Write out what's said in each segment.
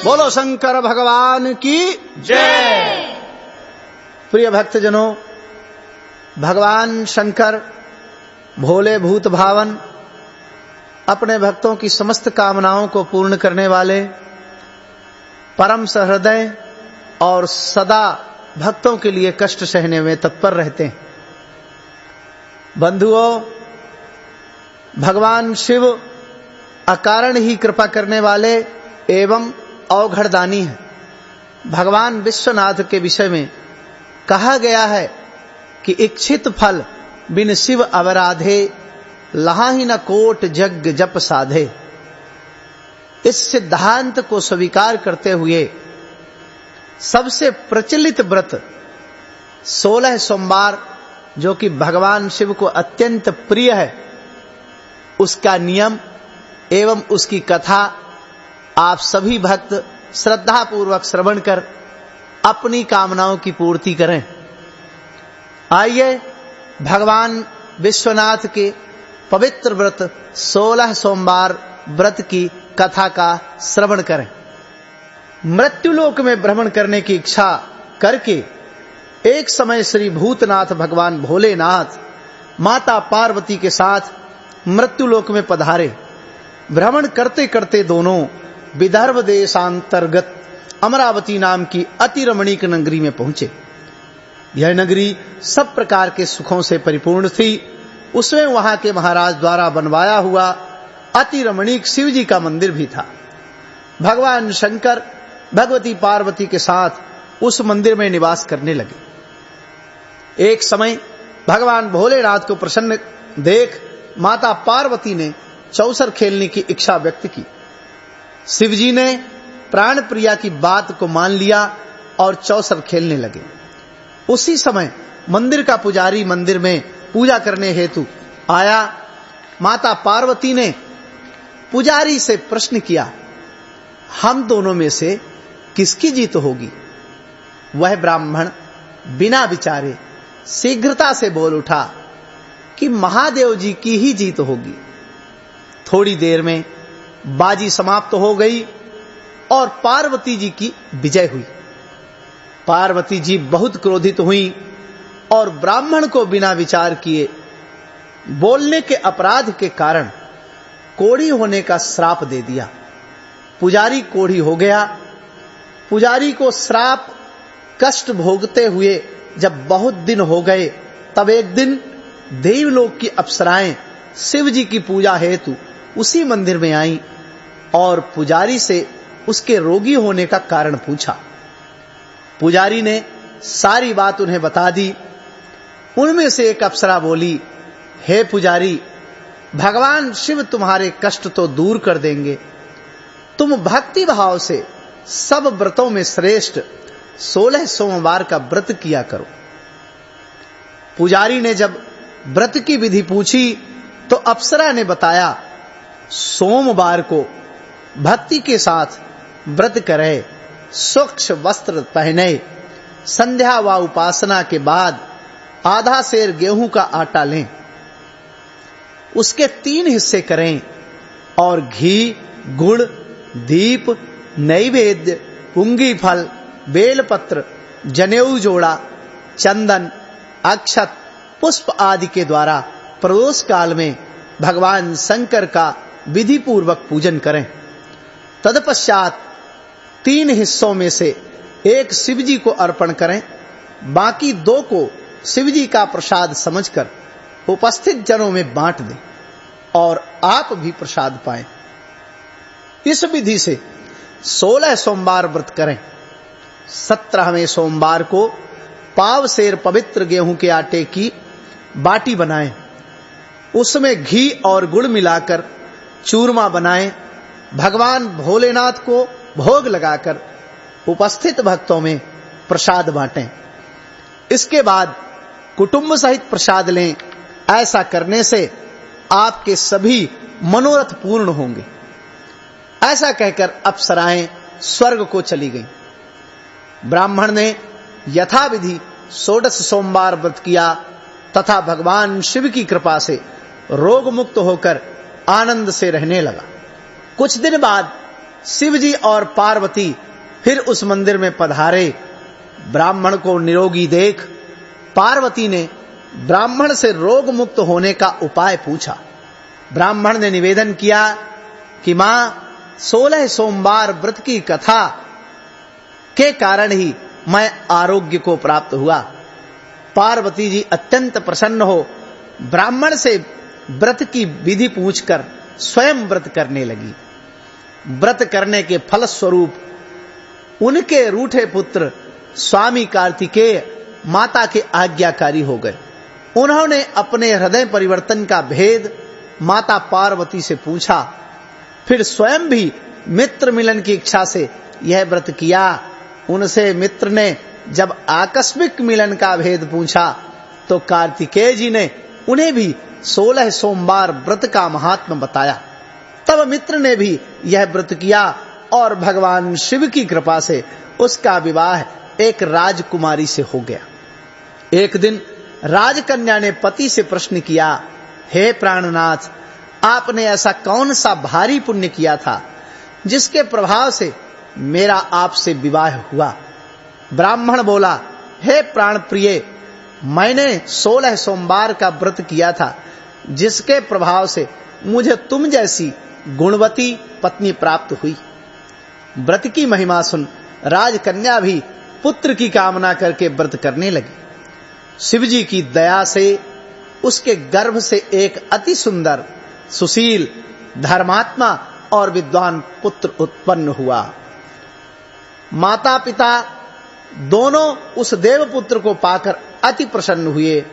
बोलो शंकर भगवान की जय। प्रिय भक्तजनों, भगवान शंकर भोले भूत भावन, अपने भक्तों की समस्त कामनाओं को पूर्ण करने वाले, परम सहृदय और सदा भक्तों के लिए कष्ट सहने में तत्पर रहते हैं। बंधुओं, भगवान शिव अकारण ही कृपा करने वाले एवं अवघड़दानी हैं। भगवान विश्वनाथ के विषय में कहा गया है कि इच्छित फल बिन शिव अवराधे, लहाहि न कोट जग जप साधे। इस सिद्धांत को स्वीकार करते हुए सबसे प्रचलित व्रत 16 सोमवार, जो कि भगवान शिव को अत्यंत प्रिय है, उसका नियम एवं उसकी कथा आप सभी भक्त श्रद्धा पूर्वक श्रवण कर अपनी कामनाओं की पूर्ति करें। आइए भगवान विश्वनाथ के पवित्र व्रत 16 सोमवार व्रत की कथा का श्रवण करें। मृत्युलोक में भ्रमण करने की इच्छा करके एक समय श्री भूतनाथ भगवान भोलेनाथ माता पार्वती के साथ मृत्युलोक में पधारे। भ्रमण करते करते दोनों विदर्भ देशांतर्गत अमरावती नाम की अति रमणीक नगरी में पहुंचे। यह नगरी सब प्रकार के सुखों से परिपूर्ण थी। उसमें वहां के महाराज द्वारा बनवाया हुआ अति रमणीक शिव जी का मंदिर भी था। भगवान शंकर भगवती पार्वती के साथ उस मंदिर में निवास करने लगे। एक समय भगवान भोलेनाथ को प्रसन्न देख माता पार्वती ने चौसर खेलने की इच्छा व्यक्त की। शिव जी ने प्राण प्रिया की बात को मान लिया और चौसर खेलने लगे। उसी समय मंदिर का पुजारी मंदिर में पूजा करने हेतु आया। माता पार्वती ने पुजारी से प्रश्न किया, हम दोनों में से किसकी जीत होगी? वह ब्राह्मण बिना विचारे शीघ्रता से बोल उठा कि महादेव जी की ही जीत होगी। थोड़ी देर में बाजी समाप्त हो गई और पार्वती जी की विजय हुई। पार्वती जी बहुत क्रोधित हुई और ब्राह्मण को बिना विचार किए बोलने के अपराध के कारण कोढ़ी होने का श्राप दे दिया। पुजारी कोढ़ी हो गया। पुजारी को श्राप कष्ट भोगते हुए जब बहुत दिन हो गए, तब एक दिन देवलोक की अप्सराएं शिव जी की पूजा हेतु उसी मंदिर में आईं और पुजारी से उसके रोगी होने का कारण पूछा। पुजारी ने सारी बात उन्हें बता दी। उनमें से एक अप्सरा बोली, हे पुजारी, भगवान शिव तुम्हारे कष्ट तो दूर कर देंगे। तुम भक्ति भाव से सब व्रतों में श्रेष्ठ 16 सोमवार का व्रत किया करो। पुजारी ने जब व्रत की विधि पूछी तो अप्सरा ने बताया, सोमवार को भक्ति के साथ व्रत करे, स्वच्छ वस्त्र पहने, संध्या व उपासना के बाद आधा सेर गेहूं का आटा लें, उसके 3 हिस्से करें और घी, गुड़, दीप, नैवेद्य, पुंगी फल, बेलपत्र, जनेऊ जोड़ा, चंदन, अक्षत, पुष्प आदि के द्वारा प्रदोष काल में भगवान शंकर का विधि पूर्वक पूजन करें। तत्पश्चात 3 हिस्सों में से एक शिव जी को अर्पण करें, बाकी 2 को शिव जी का प्रसाद समझकर उपस्थित जनों में बांट दें और आप भी प्रसाद पाएं। इस विधि से 16 सोमवार व्रत करें। 17वें सोमवार को पाव सेर पवित्र गेहूं के आटे की बाटी बनाएं, उसमें घी और गुड़ मिलाकर चूरमा बनाएं, भगवान भोलेनाथ को भोग लगाकर उपस्थित भक्तों में प्रसाद बांटें। इसके बाद कुटुंब सहित प्रसाद लें। ऐसा करने से आपके सभी मनोरथ पूर्ण होंगे। ऐसा कहकर अप्सराएं स्वर्ग को चली गईं। ब्राह्मण ने यथाविधि 16 सोमवार व्रत किया तथा भगवान शिव की कृपा से रोग मुक्त होकर आनंद से रहने लगा। कुछ दिन बाद शिव जी और पार्वती फिर उस मंदिर में पधारे। ब्राह्मण को निरोगी देख पार्वती ने ब्राह्मण से रोग मुक्त होने का उपाय पूछा। ब्राह्मण ने निवेदन किया कि मां 16 सोमवार व्रत की कथा के कारण ही मैं आरोग्य को प्राप्त हुआ। पार्वती जी अत्यंत प्रसन्न हो ब्राह्मण से व्रत की विधि पूछकर स्वयं व्रत करने लगी। व्रत करने के फल स्वरूप उनके रूठे पुत्र स्वामी कार्तिकेय माता के आज्ञाकारी हो गए। उन्होंने अपने हृदय परिवर्तन का भेद माता पार्वती से पूछा, फिर स्वयं भी मित्र मिलन की इच्छा से यह व्रत किया। उनसे मित्र ने जब आकस्मिक मिलन का भेद पूछा तो कार्तिकेय जी ने उन्हें भी 16 सोमवार व्रत का महात्म्य बताया। तब मित्र ने भी यह व्रत किया और भगवान शिव की कृपा से उसका विवाह एक राजकुमारी से हो गया। एक दिन राजकन्या ने पति से प्रश्न किया, हे प्राणनाथ, आपने ऐसा कौन सा भारी पुण्य किया था जिसके प्रभाव से मेरा आपसे विवाह हुआ? ब्राह्मण बोला, हे प्राण प्रिय, मैंने 16 सोमवार का व्रत किया था जिसके प्रभाव से मुझे तुम जैसी गुणवती पत्नी प्राप्त हुई। व्रत की महिमा सुन राजकन्या भी पुत्र की कामना करके व्रत करने लगी। शिव जी की दया से उसके गर्भ से एक अति सुंदर, सुशील, धर्मात्मा और विद्वान पुत्र उत्पन्न हुआ। माता पिता दोनों उस देवपुत्र को पाकर अति प्रसन्न हुए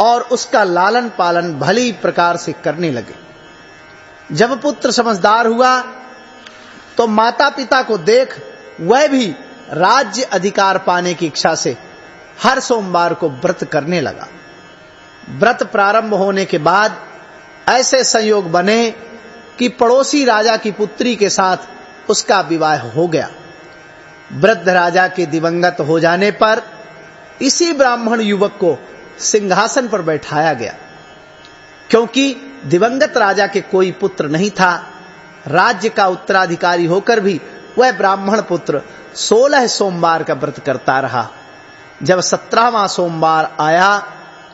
और उसका लालन पालन भली प्रकार से करने लगे। जब पुत्र समझदार हुआ तो माता पिता को देख वह भी राज्य अधिकार पाने की इच्छा से हर सोमवार को व्रत करने लगा। व्रत प्रारंभ होने के बाद ऐसे संयोग बने कि पड़ोसी राजा की पुत्री के साथ उसका विवाह हो गया। वृद्ध राजा के दिवंगत हो जाने पर इसी ब्राह्मण युवक को सिंहासन पर बैठाया गया। क्योंकि दिवंगत राजा के कोई पुत्र नहीं था, राज्य का उत्तराधिकारी होकर भी वह ब्राह्मण पुत्र 16 सोमवार का व्रत करता रहा। जब 17वां सोमवार आया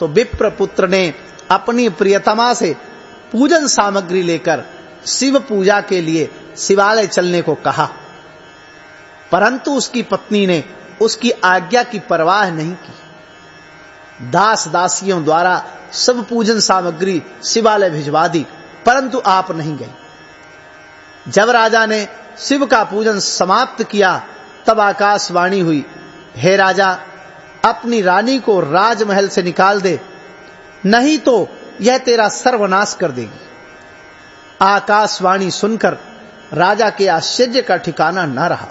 तो विप्र पुत्र ने अपनी प्रियतमा से पूजन सामग्री लेकर शिव पूजा के लिए शिवालय चलने को कहा, परंतु उसकी पत्नी ने उसकी आज्ञा की परवाह नहीं की। दास दासियों द्वारा सब पूजन सामग्री शिवालय भिजवा दी, परंतु आप नहीं गई। जब राजा ने शिव का पूजन समाप्त किया तब आकाशवाणी हुई, हे राजा, अपनी रानी को राजमहल से निकाल दे, नहीं तो यह तेरा सर्वनाश कर देगी। आकाशवाणी सुनकर राजा के आश्चर्य का ठिकाना न रहा।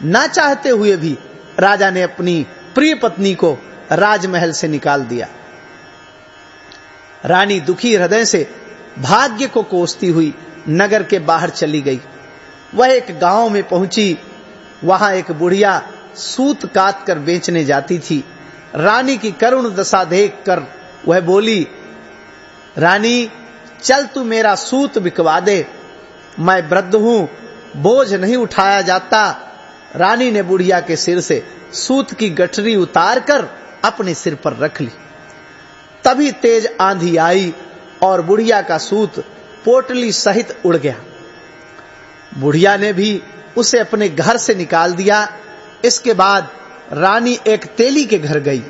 न चाहते हुए भी राजा ने अपनी प्रिय पत्नी को राजमहल से निकाल दिया। रानी दुखी हृदय से भाग्य को कोसती हुई नगर के बाहर चली गई। वह एक गांव में पहुंची। वहां एक बुढ़िया सूत काट कर बेचने जाती थी। रानी की करुण दशा देखकर वह बोली, रानी, चल तू मेरा सूत बिकवा दे, मैं वृद्ध हूं, बोझ नहीं उठाया जाता। रानी ने बुढ़िया के सिर से सूत की गठरी उतार कर अपने सिर पर रख ली। तभी तेज आंधी आई और बुढ़िया का सूत पोटली सहित उड़ गया। बुढ़िया ने भी उसे अपने घर से निकाल दिया। इसके बाद रानी एक तेली के घर गई।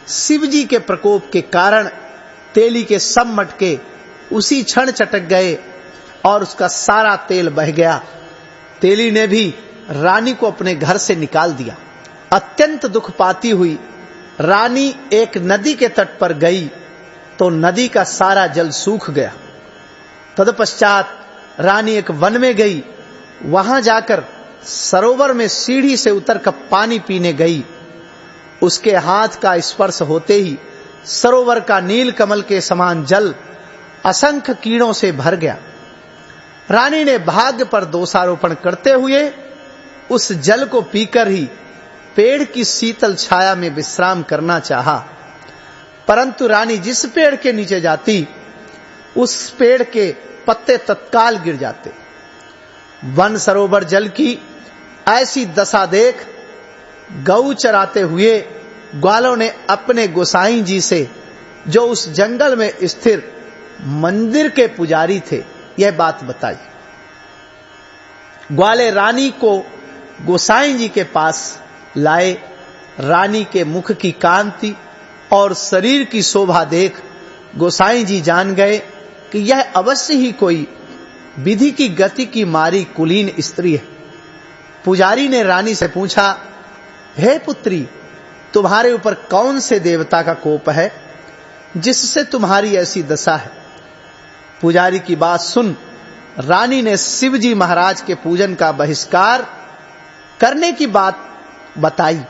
शिवजी के प्रकोप के कारण तेली के सब मटके उसी क्षण चटक गए और उसका सारा तेल बह गया। तेली ने भी रानी को अपने घर से निकाल दिया। अत्यंत दुख पाती हुई रानी एक नदी के तट पर गई तो नदी का सारा जल सूख गया। तदपश्चात रानी एक वन में गई। वहां जाकर सरोवर में सीढ़ी से उतरकर पानी पीने गई। उसके हाथ का स्पर्श होते ही सरोवर का नील कमल के समान जल असंख्य कीड़ों से भर गया। रानी ने भाग्य पर दोषारोपण करते हुए उस जल को पीकर ही पेड़ की शीतल छाया में विश्राम करना चाहा, परंतु रानी जिस पेड़ के नीचे जाती उस पेड़ के पत्ते तत्काल गिर जाते। वन सरोवर जल की ऐसी दशा देख गऊ चराते हुए ग्वालों ने अपने गोसाई जी से, जो उस जंगल में स्थिर मंदिर के पुजारी थे, यह बात बताई। ग्वाले रानी को गोसाई जी के पास लाए। रानी के मुख की कांति और शरीर की शोभा देख गोसाई जी जान गए कि यह अवश्य ही कोई विधि की गति की मारी कुलीन स्त्री है। पुजारी ने रानी से पूछा, हे पुत्री, तुम्हारे ऊपर कौन से देवता का कोप है जिससे तुम्हारी ऐसी दशा है? पुजारी की बात सुन रानी ने शिवजी महाराज के पूजन का बहिष्कार करने की बात बताई।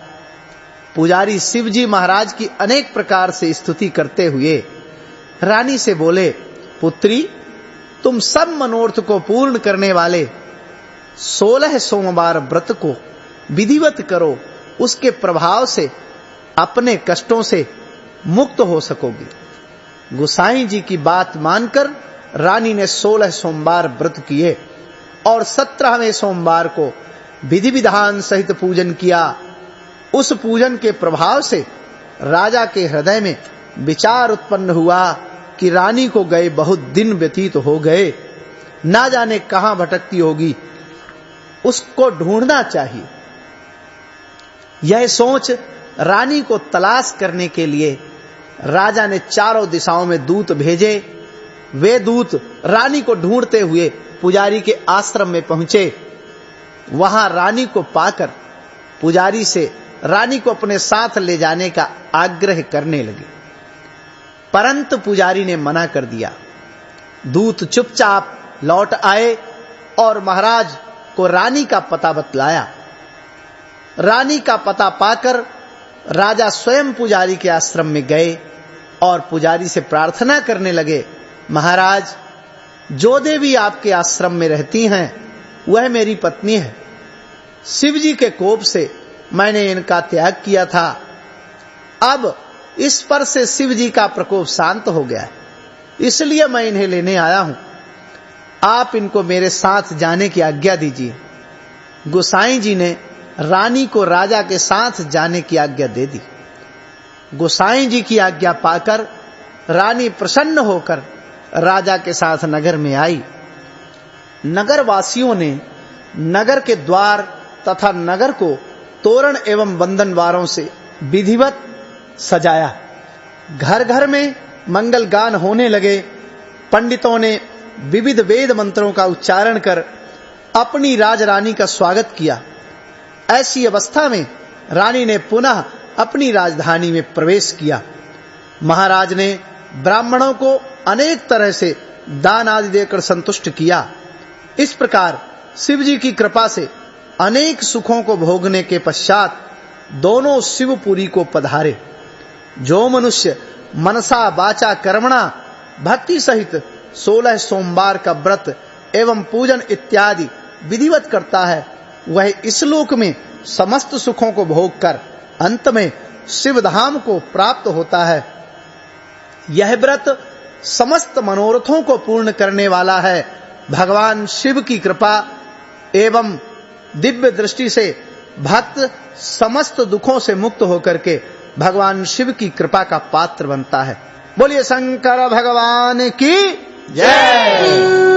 पुजारी शिवजी महाराज की अनेक प्रकार से स्तुति करते हुए रानी से बोले, पुत्री, तुम सब मनोरथ को पूर्ण करने वाले 16 सोमवार व्रत को विधिवत करो, उसके प्रभाव से अपने कष्टों से मुक्त हो सकोगी। गोसाई जी की बात मानकर रानी ने 16 सोमवार व्रत किए और 17वें सोमवार को विधि विधान सहित पूजन किया। उस पूजन के प्रभाव से राजा के हृदय में विचार उत्पन्न हुआ कि रानी को गए बहुत दिन व्यतीत हो गए, ना जाने कहां भटकती होगी, उसको ढूंढना चाहिए। यह सोच रानी को तलाश करने के लिए राजा ने चारों दिशाओं में दूत भेजे। वे दूत रानी को ढूंढते हुए पुजारी के आश्रम में पहुंचे। वहां रानी को पाकर पुजारी से रानी को अपने साथ ले जाने का आग्रह करने लगे, परंतु पुजारी ने मना कर दिया। दूत चुपचाप लौट आए और महाराज को रानी का पता बतलाया। रानी का पता पाकर राजा स्वयं पुजारी के आश्रम में गए और पुजारी से प्रार्थना करने लगे, महाराज, जो देवी आपके आश्रम में रहती हैं वह मेरी पत्नी है। शिवजी के कोप से मैंने इनका त्याग किया था। अब इस पर से शिवजी का प्रकोप शांत हो गया है, इसलिए मैं इन्हें लेने आया हूं। आप इनको मेरे साथ जाने की आज्ञा दीजिए। गोसाई जी ने रानी को राजा के साथ जाने की आज्ञा दे दी। गोसाई जी की आज्ञा पाकर रानी प्रसन्न होकर राजा के साथ नगर में आई। नगर वासियों ने नगर के द्वार तथा नगर को तोरण एवं बंधनवारों से विधिवत सजाया। घर घर में मंगल गान होने लगे। पंडितों ने विविध वेद मंत्रों का उच्चारण कर अपनी राजरानी का स्वागत किया। ऐसी अवस्था में रानी ने पुनः अपनी राजधानी में प्रवेश किया। महाराज ने ब्राह्मणों को अनेक तरह से दान आदि देकर संतुष्ट किया। इस प्रकार शिवजी की कृपा से अनेक सुखों को भोगने के पश्चात दोनों शिवपुरी को पधारे। जो मनुष्य मनसा वाचा कर्मणा भक्ति सहित 16 सोमवार का व्रत एवं पूजन इत्यादि विधिवत करता है, वह इस लोक में समस्त सुखों को भोगकर अंत में शिवधाम को प्राप्त होता है। यह व्रत समस्त मनोरथों को पूर्ण करने वाला है। भगवान शिव की कृपा एवं दिव्य दृष्टि से भक्त समस्त दुखों से मुक्त होकर के भगवान शिव की कृपा का पात्र बनता है। बोलिए शंकर भगवान की जय।